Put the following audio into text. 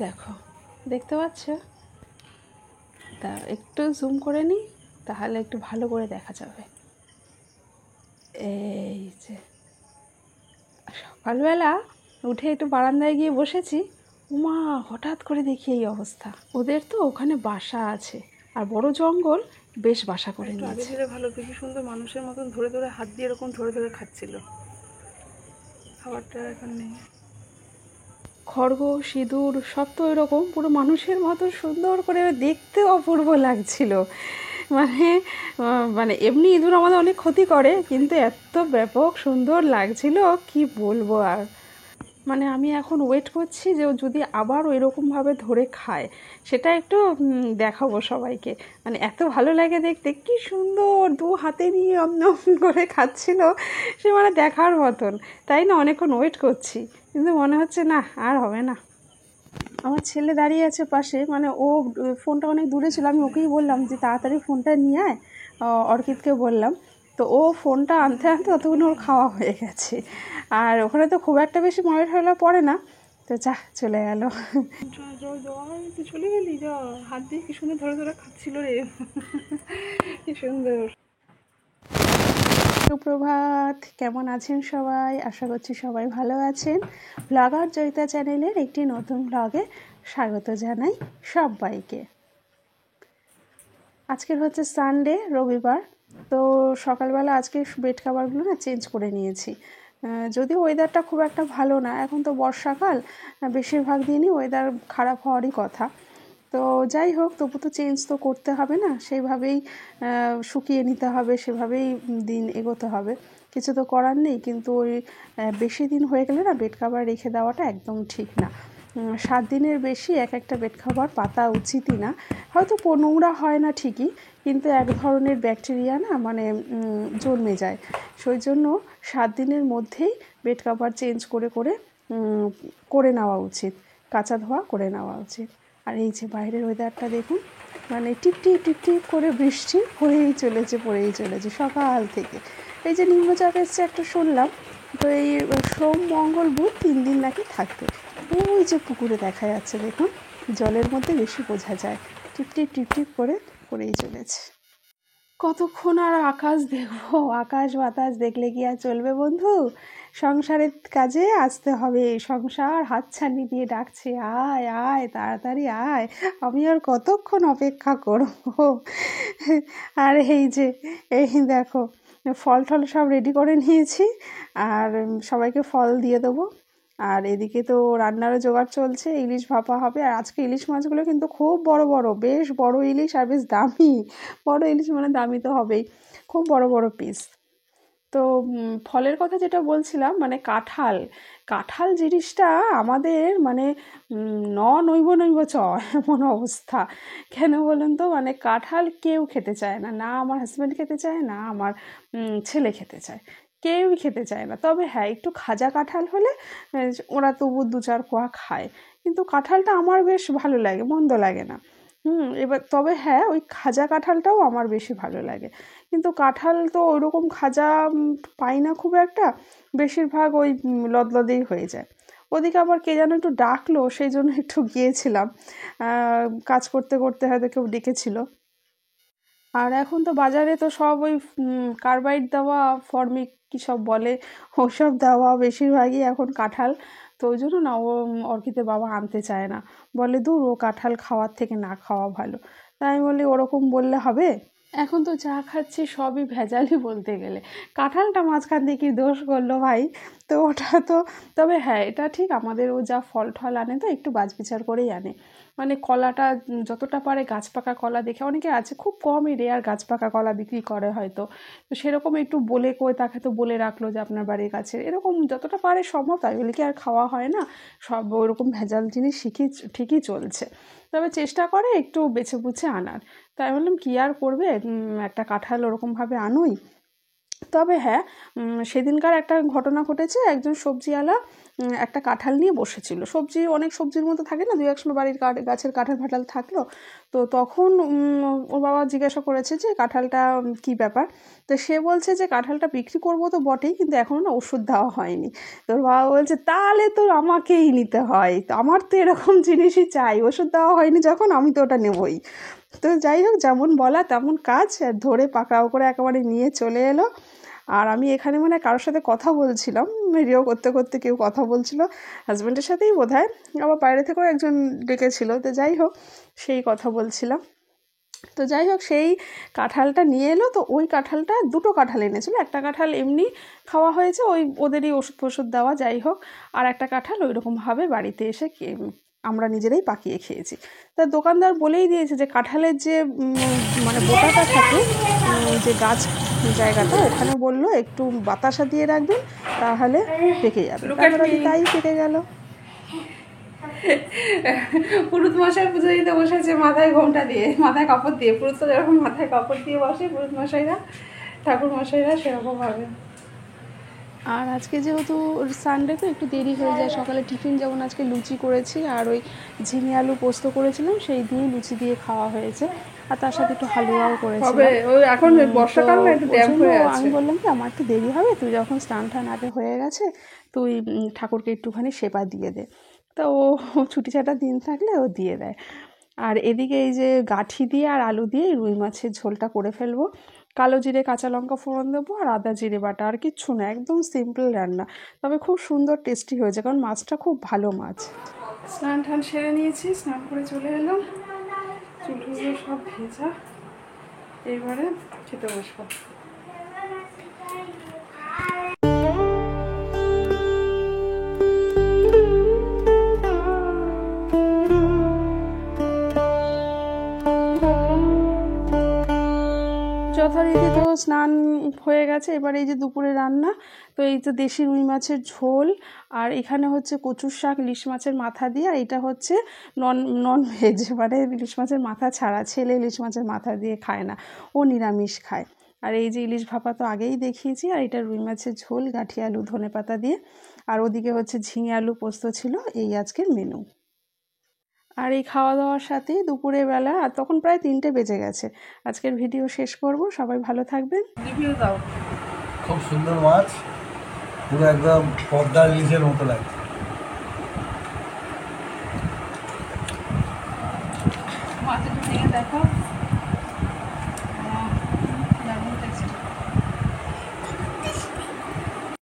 দেখো, দেখতে পাচ্ছ? তা একটু জুম করে নিই, তাহলে একটু ভালো করে দেখা যাবে। এই যে সকালবেলা উঠে একটু বারান্দায় গিয়ে বসেছি, উমা হঠাৎ করে দেখি এই অবস্থা। ওদের তো ওখানে বাসা আছে, আর বড় জঙ্গল, বেশ বাসা করে নিয়েছে। আগে দিলে ভালো, কি সুন্দর মানুষের মতন ধরে ধরে হাত দিয়ে এরকম ধরে ধরে খাচ্ছিল। খাবারটা এখন নেই। খড়গ সিঁদুর সব তো এরকম পুরো মানুষের মতো সুন্দর করে দেখতে অপূর্ব লাগছিল। মানে মানে এমনি ইঁদুর আমাদের অনেক ক্ষতি করে, কিন্তু এত ব্যাপক সুন্দর লাগছিল কি বলবো আর। মানে আমি এখন ওয়েট করছি যে ও যদি আবার ওই রকমভাবে ধরে খায়, সেটা একটু দেখাবো সবাইকে। মানে এত ভালো লাগে দেখতে, কি সুন্দর দু হাতে নিয়ে করে খাচ্ছিল, সে মানে দেখার মতন। তাই না, অনেকক্ষণ ওয়েট করছি, কিন্তু মনে হচ্ছে না আর হবে না। আমার ছেলে দাঁড়িয়ে আছে পাশে, মানে ও ফোনটা অনেক দূরে ছিল, আমি ওকেই বললাম যে তাড়াতাড়ি ফোনটা নিয়ে আয়, অর্কিতকে বললাম। তো ও ফোনটা আনতে আনতে ততক্ষণ ওর খাওয়া হয়ে গেছে। আর ওখানে তো খুব একটা বেশি ময়ূর হলে পড়ে না, তো যা চলে গেল। তুই চলে গেলি, যা হাত দিয়ে কি সুন্দর ধরে ধরে খাচ্ছিল রে, কি সুন্দর। সুপ্রভাত, কেমন আছেন সবাই? আশা করছি সবাই ভালো আছেন। ব্লগার জয়িতা চ্যানেলের একটি নতুন ব্লগে স্বাগত জানাই সবাইকে। আজকের হচ্ছে সানডে, রবিবার। তো সকালবেলা আজকে বেড কাভারগুলো না চেঞ্জ করে নিয়েছি। যদিও ওয়েদারটা খুব একটা ভালো না, এখন তো বর্ষাকাল, বেশিরভাগ দিনই ওয়েদার খারাপ হওয়ারই কথা। তো যাই হোক, তবু তো চেঞ্জ তো করতে হবে না, সেইভাবেই শুকিয়ে নিতে হবে, সেভাবেই দিন এগোতে হবে, কিছু তো করার নেই। কিন্তু ওই বেশি দিন হয়ে গেলে না বেড কাভার রেখে দেওয়াটা একদম ঠিক না। 7 দিনের বেশি এক একটা বেড কাভার পাতা উচিতই না। হয়তো নোংরা হয় না ঠিকই, কিন্তু এক ধরনের ব্যাকটেরিয়া না মানে জন্মে যায়। সেই জন্য 7 দিনের মধ্যেই বেড কাভার চেঞ্জ করে করে করে নেওয়া উচিত, কাচা ধোয়া করে নেওয়া উচিত। আর এই যে বাইরের ওয়েদারটা দেখুন, মানে টিপটিপ টিপটিপ করে বৃষ্টি পড়েই চলেছে সকাল থেকে। এই যে নিম্নচাপ এসছে একটা শুনলাম, তো এই সোম মঙ্গল বুধ 3 দিন নাকি থাকবে। ওই যে পুকুরে দেখা যাচ্ছে দেখুন, জলের মধ্যে বেশি বোঝা যায়, টিপটিপ টিপটিপ করে পড়েই চলেছে। কতক্ষণ আর আকাশ দেখবো? আকাশ বাতাস দেখলে কি আর চলবে বন্ধু? সংসারের কাজে আসতে হবে, সংসার হাতছানি দিয়ে ডাকছে, আয় আয় তাড়াতাড়ি আয়, আমি আর কতক্ষণ অপেক্ষা করবো? আর এই যে এই দেখো, ফল টল সব রেডি করে নিয়েছি, আর সবাইকে ফল দিয়ে দেবো। আর এদিকে তো রান্নারও জোগাড় চলছে, ইলিশ ভাপা হবে। আর আজকে ইলিশ মাছগুলো কিন্তু খুব বড় বড়, বেশ বড় ইলিশ, আর বেশ দামি। বড় ইলিশ মানে দামি তো হবেই, খুব বড় বড় পিস। তো ফলের কথা যেটা বলছিলাম, মানে কাঁঠাল, কাঁঠাল জিনিসটা আমাদের মানে নৈব নৈব চ এমন অবস্থা। কেন বলুন তো? মানে কাঁঠাল কেউ খেতে চায় না, না আমার হাজব্যান্ড খেতে চায়, না আমার ছেলে খেতে চায়, কেউই খেতে চায় না। তবে হ্যাঁ, একটু খাজা কাঁঠাল হলে ওরা তবু 2-4 কোয়া খায়। কিন্তু কাঁঠালটা আমার বেশ ভালো লাগে, মন্দ লাগে না। এবার তবে হ্যাঁ, ওই খাজা কাঁঠালটাও আমার বেশি ভালো লাগে। কিন্তু কাঁঠাল তো ওইরকম খাজা পাই না খুব একটা, বেশিরভাগ ওই লদলদেই হয়ে যায়। ওদিকে আবার কে যেন একটু ডাকলো, সেই জন্য একটু গিয়েছিলাম, কাজ করতে করতে হয়তো কেউ ডেকেছিল। আর এখন তো বাজারে তো সব ওই কার্বাইড দেওয়া, ফর্মিক কী সব বলে, ওসব দেওয়া বেশিরভাগই এখন কাঁঠাল। তো ওই জন্য না ও অর্কিতের বাবা আনতে চায় না, বলে দূর, ও কাঁঠাল খাওয়ার থেকে না খাওয়া ভালো। তাই আমি বলি ওরকম বললে হবে? এখন তো যা খাচ্ছি সবই ভেজালই বলতে গেলে। কাঁঠালটা মাঝখান দিয়ে কি দোষ করলো ভাই? তো ওটা তো, তবে হ্যাঁ এটা ঠিক, আমাদের ও যা ফল ঠল আনে তো একটু বাছবিচার করেই আনে। মানে কলাটা যতটা পারে গাছ পাকা কলা দেখে, অনেকে আছে খুব কমই রেয়ার গাছ পাকা কলা বিক্রি করে হয়তো, তো সেরকম একটু বলে কই তাকে তো বলে রাখলো যে আপনার বাড়ির কাছে, এরকম যতটা পারে সম্ভব। তাই বলে কি আর খাওয়া হয় না? সব ওরকম ভেজাল জিনিস ঠিকই চলছে, তবে চেষ্টা করে একটু বেছে বুঝে আনার। তাই বললাম কী আর করবে, একটা কাঁঠাল ওরকমভাবে আনুই। তবে হ্যাঁ, সেদিনকার একটা ঘটনা ঘটেছে, একজন সবজিওয়ালা একটা কাঁঠাল নিয়ে বসেছিল। সবজি অনেক সবজির মতো থাকে না, দুই এক সময় বাড়ির গাছের কাঁঠাল ফাঠাল থাকলো। তো তখন ওর বাবা জিজ্ঞাসা করেছে যে কাঁঠালটা কী ব্যাপার। তো সে বলছে যে কাঁঠালটা বিক্রি করবো তো বটেই, কিন্তু এখনও না ওষুধ দেওয়া হয়নি। তোর বাবা বলছে তাহলে তো আমাকেই নিতে হয়, তো আমার তো এরকম জিনিসই চাই, ওষুধ দেওয়া হয়নি যখন আমি তো ওটা নেবই। তো যাই হোক, যেমন বলা তেমন কাজ, ধরে পাকড়াও করে একেবারে নিয়ে চলে এলো। আর আমি এখানে মানে কারোর সাথে কথা বলছিলাম, ভিডিও করতে করতে কেউ কথা বলছিল, হাজব্যান্ডের সাথেই বোধহয়, আবার বাইরে থেকেও একজন ডেকেছিল। তো যাই হোক, সেই কথা বলছিলাম। তো যাই হোক, সেই কাঁঠালটা নিয়ে এলো। তো ওই কাঁঠালটা, দুটো কাঁঠাল এনেছিলো, একটা কাঁঠাল এমনি খাওয়া হয়েছে, ওই ওদেরই ওষুধ ফষুধ দেওয়া, যাই হোক, আর একটা কাঁঠাল ওইরকমভাবে বাড়িতে এসে আমরা নিজেরাই পাকিয়ে খেয়েছি। তা দোকানদার বলেই দিয়েছে যে কাঁঠালের যে মানে বোটাটা থাকে, যে গাছ জায়গাটা, ওখানে বললো একটু বাতাসা দিয়ে রাখবেন, তাহলে পেকে যাবে। তারপরে তাই পেকে গেল। পুরুত মশাই পুজো দিতে বসেছে মাথায় ঘোমটা দিয়ে, মাথায় কাপড় দিয়ে। পুরুত তো যেরকম মাথায় কাপড় দিয়ে বসে পুরুত মশাইরা, ঠাকুর মশাইরা সেরকম ভাবে। আর আজকে যেহেতু সানডে তো একটু দেরি হয়ে যায়, সকালে টিফিন যেমন আজকে লুচি করেছি আর ওই ঝিঙে আলু পোস্ত করেছিলাম, সেই দিয়ে লুচি দিয়ে খাওয়া হয়েছে। আর তার সাথে একটু হালুয়াও করেছিলাম। এখন বর্ষাকাল না, একটু ড্যাম হয়ে আছে। আমি বললাম কি আমার একটু দেরি হবে, তুই যখন স্নান টান আগে হয়ে গেছে তুই ঠাকুরকে একটুখানি সেবা দিয়ে দে। তা ও ছুটি ছাটা দিন থাকলে ও দিয়ে দেয়। আর এদিকে এই যে গাঁঠি দিয়ে আর আলু দিয়ে রুই মাছের ঝোলটা করে ফেলবো। কালো জিরে কাঁচা লঙ্কা ফোড়ন দেবো আর আদা জিরে বাটা, আর কিচ্ছু না, একদম সিম্পল রান্না, তবে খুব সুন্দর টেস্টি হয়েছে, কারণ মাছটা খুব ভালো মাছ। স্নান টান সেরে নিয়েছি, স্নান করে চলে এলাম, চুলগুলো সব ভেজা, এবারে খেতে বসবো। যথারীতি তো স্নান হয়ে গেছে, এবার এই যে দুপুরে রান্না, তো এই তো দেশি রুই মাছের ঝোল, আর এখানে হচ্ছে কচুর শাক ইলিশ মাছের মাথা দিয়ে, আর এটা হচ্ছে নন ভেজ, মানে ইলিশ মাছের মাথা ছাড়া। ছেলে ইলিশ মাছের মাথা দিয়ে খায় না, ও নিরামিষ খায়। আর এই যে ইলিশ ভাপা তো আগেই দেখিয়েছি, আর এটা রুই মাছের ঝোল গাঁঠি আলু ধনেপাতা দিয়ে, আর ওদিকে হচ্ছে ঝিঙে আলু পোস্ত ছিল, এই আজকের মেনু। আর এই খাওয়া দাওয়ার সাথেই দুপুরের বেলা, আর তখন প্রায় 3টে বেজে গেছে, আজকের ভিডিও শেষ করব। সবাই ভালো থাকবেন। রিভিউ দাও। খুব সুন্দর মাছ, পুরো একদম পদ্মার ইলিশের মতো লাগছে। মাছের ঝুলিয়ে দেখো।